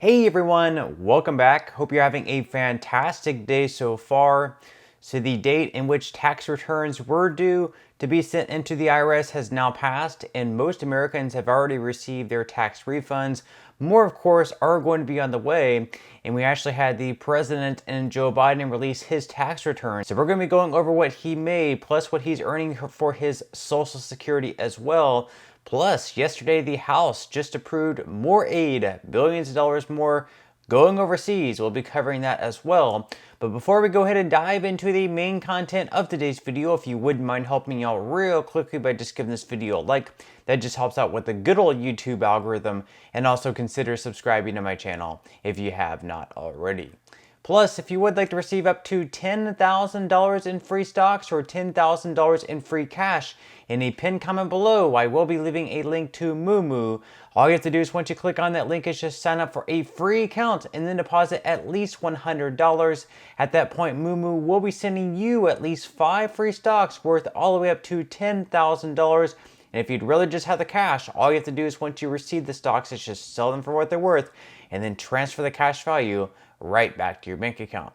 Hey everyone, welcome back. Hope you're having a fantastic day so far. So the date in which tax returns were due to be sent into the IRS has now passed, and most Americans have already received their tax refunds. More, of course, are going to be on the way, and we actually had the president and Joe Biden release his tax return. So we're going to be going over what he made, plus what he's earning for his Social Security as well. Plus, yesterday the House just approved more aid, billions of dollars more going overseas. We'll be covering that as well. But before we go ahead and dive into the main content of today's video, if you wouldn't mind helping me out real quickly by just giving this video a like, that just helps out with the good old YouTube algorithm, and also consider subscribing to my channel if you have not already. Plus, if you would like to receive up to $10,000 in free stocks or $10,000 in free cash, in a pinned comment below, I will be leaving a link to Moomoo. All you have to do is once you click on that link is just sign up for a free account and then deposit at least $100. At that point, Moomoo will be sending you at least 5 free stocks worth all the way up to $10,000. And if you'd rather just have the cash, all you have to do is once you receive the stocks is just sell them for what they're worth and then transfer the cash value right back to your bank account.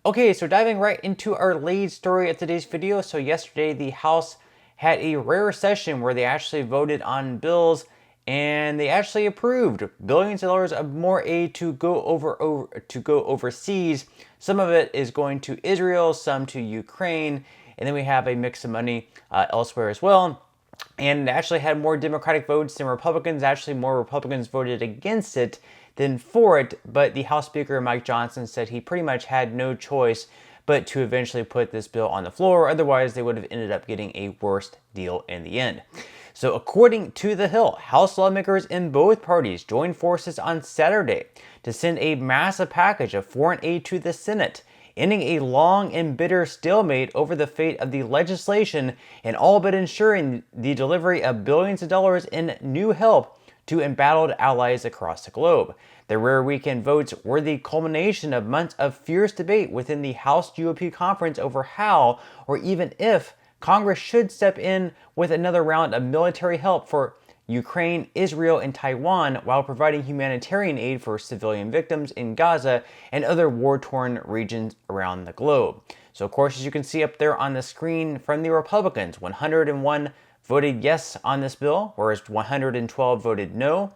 Okay, so diving right into our lead story of today's video. So yesterday the House had a rare session where they actually voted on bills and they actually approved billions of dollars of more aid to go overseas. Some of it is going to Israel, some to Ukraine, and then we have a mix of money elsewhere as well. And it actually had more Democratic votes than Republicans. Actually, more Republicans voted against it than for it. But the House Speaker, Mike Johnson, said he pretty much had no choice but to eventually put this bill on the floor. Otherwise, they would have ended up getting a worse deal in the end. So according to The Hill, House lawmakers in both parties joined forces on Saturday to send a massive package of foreign aid to the Senate, ending a long and bitter stalemate over the fate of the legislation and all but ensuring the delivery of billions of dollars in new help to embattled allies across the globe. The rare weekend votes were the culmination of months of fierce debate within the House GOP conference over how, or even if, Congress should step in with another round of military help for Ukraine, Israel, and Taiwan while providing humanitarian aid for civilian victims in Gaza and other war-torn regions around the globe. So of course, as you can see up there on the screen from the Republicans, 101 voted yes on this bill, whereas 112 voted no.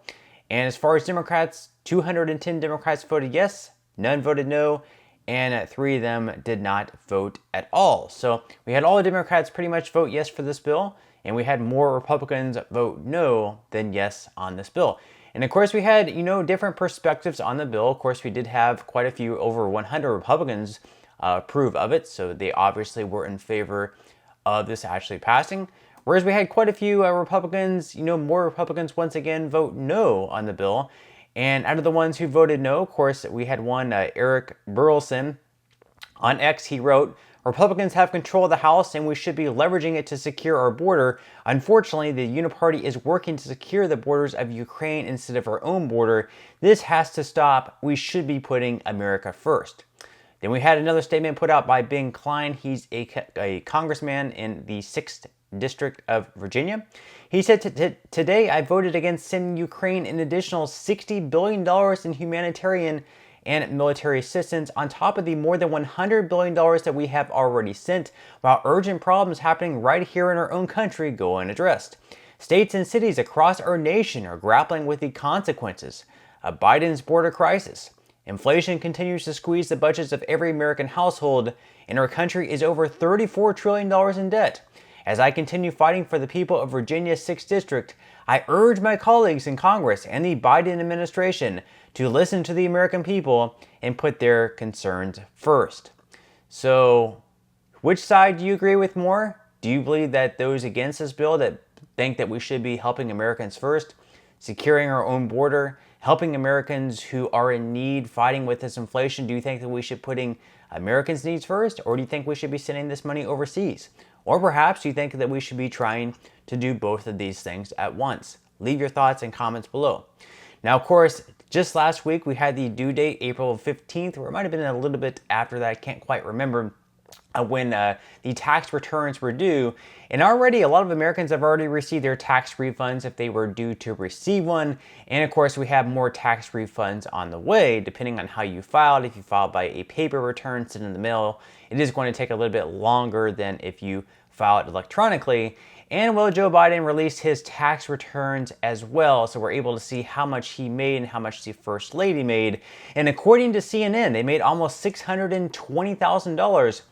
And as far as Democrats, 210 Democrats voted yes, none voted no, and 3 of them did not vote at all. So we had all the Democrats pretty much vote yes for this bill, and we had more Republicans vote no than yes on this bill. And of course, we had, different perspectives on the bill. Of course, we did have quite a few, over 100 Republicans approve of it, so they obviously were in favor of this actually passing. Whereas we had quite a few Republicans, more Republicans once again vote no on the bill. And out of the ones who voted no, of course, we had one, Eric Burleson. On X, he wrote, "Republicans have control of the House and we should be leveraging it to secure our border. Unfortunately, the Uniparty is working to secure the borders of Ukraine instead of our own border. This has to stop. We should be putting America first." Then we had another statement put out by Ben Klein. He's a congressman in the 6th District of Virginia. He said, "Today I voted against sending Ukraine an additional $60 billion in humanitarian and military assistance on top of the more than $100 billion that we have already sent, while urgent problems happening right here in our own country go unaddressed. States and cities across our nation are grappling with the consequences of Biden's border crisis. Inflation continues to squeeze the budgets of every American household, and our country is over $34 trillion in debt. As I continue fighting for the people of Virginia's 6th District, I urge my colleagues in Congress and the Biden administration to listen to the American people and put their concerns first." So, which side do you agree with more? Do you believe that those against this bill that think that we should be helping Americans first, securing our own border, helping Americans who are in need, fighting with this inflation? Do you think that we should putting Americans' needs first, or do you think we should be sending this money overseas? Or perhaps you think that we should be trying to do both of these things at once? Leave your thoughts and comments below. Now, of course, just last week we had the due date, April 15th, or it might have been a little bit after that, I can't quite remember. when the tax returns were due. And already a lot of Americans have already received their tax refunds if they were due to receive one. And of course, we have more tax refunds on the way, depending on how you filed. If you filed by a paper return sent in the mail, it is going to take a little bit longer than if you filed electronically. And well, Joe Biden released his tax returns as well, so we're able to see how much he made and how much the First Lady made. And according to CNN, they made almost $620,000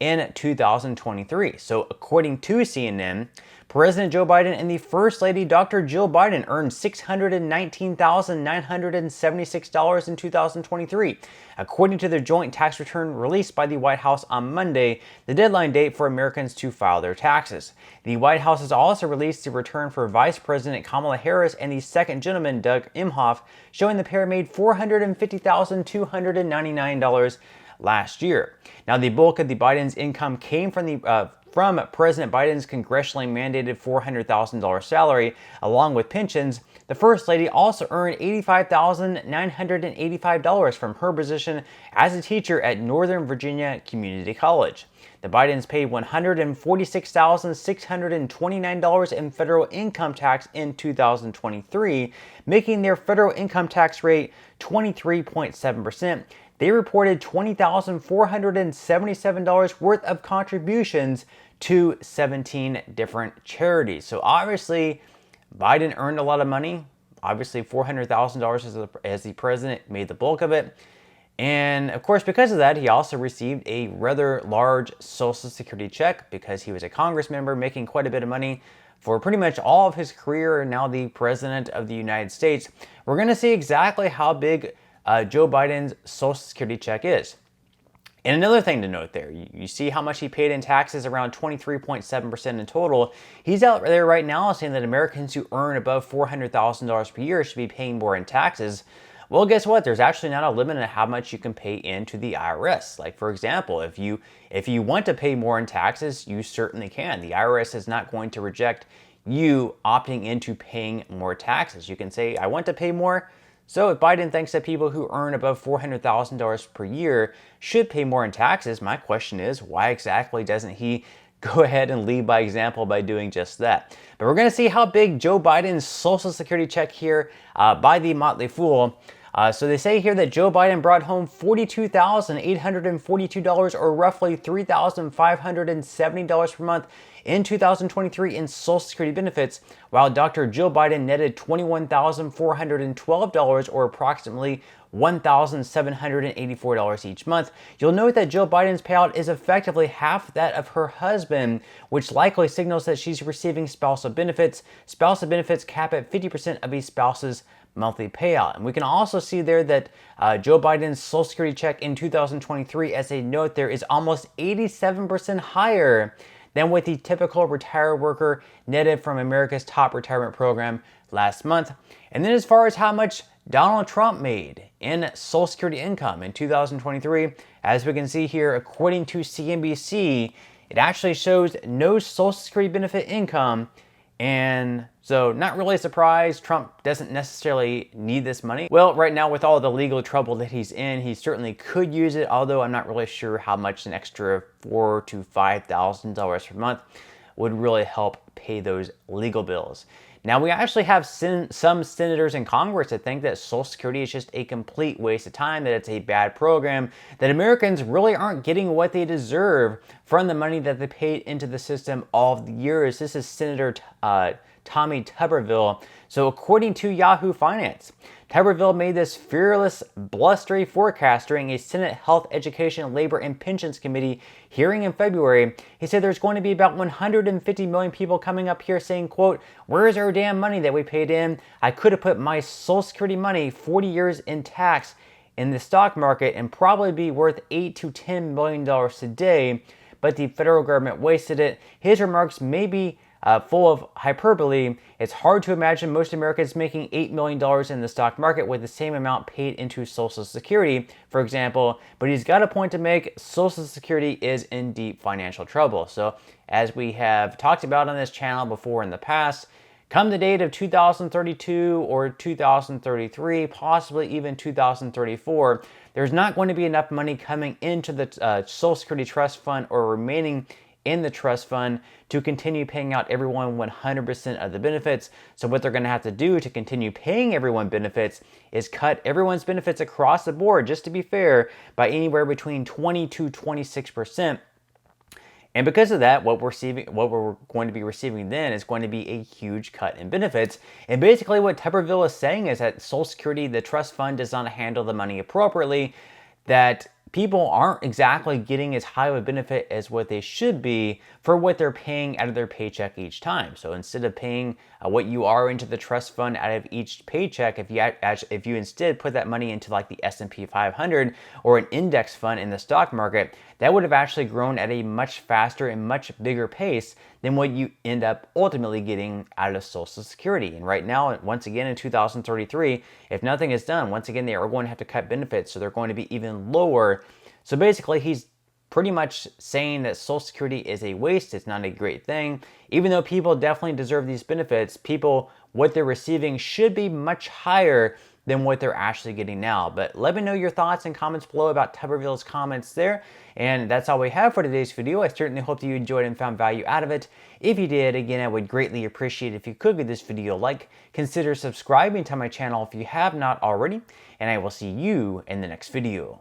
in 2023. So according to CNN, President Joe Biden and the First Lady, Dr. Jill Biden, earned $619,976 in 2023. According to the joint tax return released by the White House on Monday, the deadline date for Americans to file their taxes. The White House has also released the return for Vice President Kamala Harris and the second gentleman, Doug Emhoff, showing the pair made $450,299 last year. Now, the bulk of the Biden's income came from President Biden's congressionally mandated $400,000 salary, along with pensions. The First Lady also earned $85,985 from her position as a teacher at Northern Virginia Community College. The Bidens paid $146,629 in federal income tax in 2023, making their federal income tax rate 23.7%. They reported $20,477 worth of contributions to 17 different charities. So obviously, Biden earned a lot of money. Obviously, $400,000 as the president made the bulk of it. And of course, because of that, he also received a rather large Social Security check because he was a Congress member making quite a bit of money for pretty much all of his career, and now the President of the United States. We're going to see exactly how big Joe Biden's Social Security check is. And another thing to note there, you see how much he paid in taxes, around 23.7% in total. He's out there right now saying that Americans who earn above $400,000 per year should be paying more in taxes. Well, guess what? There's actually not a limit on how much you can pay into the IRS. Like, for example, if you want to pay more in taxes, you certainly can. The IRS is not going to reject you opting into paying more taxes. You can say, I want to pay more. So if Biden thinks that people who earn above $400,000 per year should pay more in taxes, my question is, why exactly doesn't he go ahead and lead by example by doing just that? But we're going to see how big Joe Biden's Social Security check here by the Motley Fool. So they say here that Joe Biden brought home $42,842, or roughly $3,570 per month in 2023 in Social Security benefits, while Dr. Jill Biden netted $21,412, or approximately $1,784 each month. You'll note that Jill Biden's payout is effectively half that of her husband, which likely signals that she's receiving spousal benefits. Spousal benefits cap at 50% of a spouse's monthly payout. And we can also see there that Joe Biden's Social Security check in 2023, as a note there, is almost 87% higher than what the typical retired worker netted from America's top retirement program last month. And then as far as how much Donald Trump made in Social Security income in 2023, as we can see here, according to CNBC, it actually shows no Social Security benefit income. And so not really a surprise, Trump doesn't necessarily need this money. Well, right now with all the legal trouble that he's in, he certainly could use it, although I'm not really sure how much an extra $4,000 to $5,000 per month would really help pay those legal bills. Now, we actually have some senators in Congress that think that Social Security is just a complete waste of time, that it's a bad program, that Americans really aren't getting what they deserve from the money that they paid into the system all of the years. This is Senator Tommy Tuberville. So according to Yahoo Finance, Tuberville made this fearless, blustery forecast during a Senate Health, Education, Labor, and Pensions Committee hearing in February. He said there's going to be about 150 million people coming up here saying, quote, "Where's our damn money that we paid in? I could have put my Social Security money 40 years in tax in the stock market and probably be worth $8 to $10 million today, but the federal government wasted it." His remarks may be full of hyperbole. It's hard to imagine most Americans making $8 million in the stock market with the same amount paid into Social Security, for example. But he's got a point to make. Social Security is in deep financial trouble. So as we have talked about on this channel before in the past, come the date of 2032 or 2033, possibly even 2034, there's not going to be enough money coming into the Social Security Trust Fund or remaining in the trust fund to continue paying out everyone 100% of the benefits. So what they're going to have to do to continue paying everyone benefits is cut everyone's benefits across the board, just to be fair, by anywhere between 20 to 26%. And because of that, what we're going to be receiving then is going to be a huge cut in benefits. And basically what Tuberville is saying is that Social Security, the trust fund, does not handle the money appropriately, that people aren't exactly getting as high of a benefit as what they should be for what they're paying out of their paycheck each time. So instead of paying what you are into the trust fund out of each paycheck, if you instead put that money into like the S&P 500 or an index fund in the stock market, that would have actually grown at a much faster and much bigger pace than what you end up ultimately getting out of Social Security. And right now, once again in 2033, if nothing is done, once again, they are going to have to cut benefits, so they're going to be even lower. So basically, he's pretty much saying that Social Security is a waste. It's not a great thing. Even though people definitely deserve these benefits, what they're receiving should be much higher than what they're actually getting now. But let me know your thoughts and comments below about Tuberville's comments there. And that's all we have for today's video. I certainly hope that you enjoyed and found value out of it. If you did, again, I would greatly appreciate it if you could give this video a like. Consider subscribing to my channel if you have not already. And I will see you in the next video.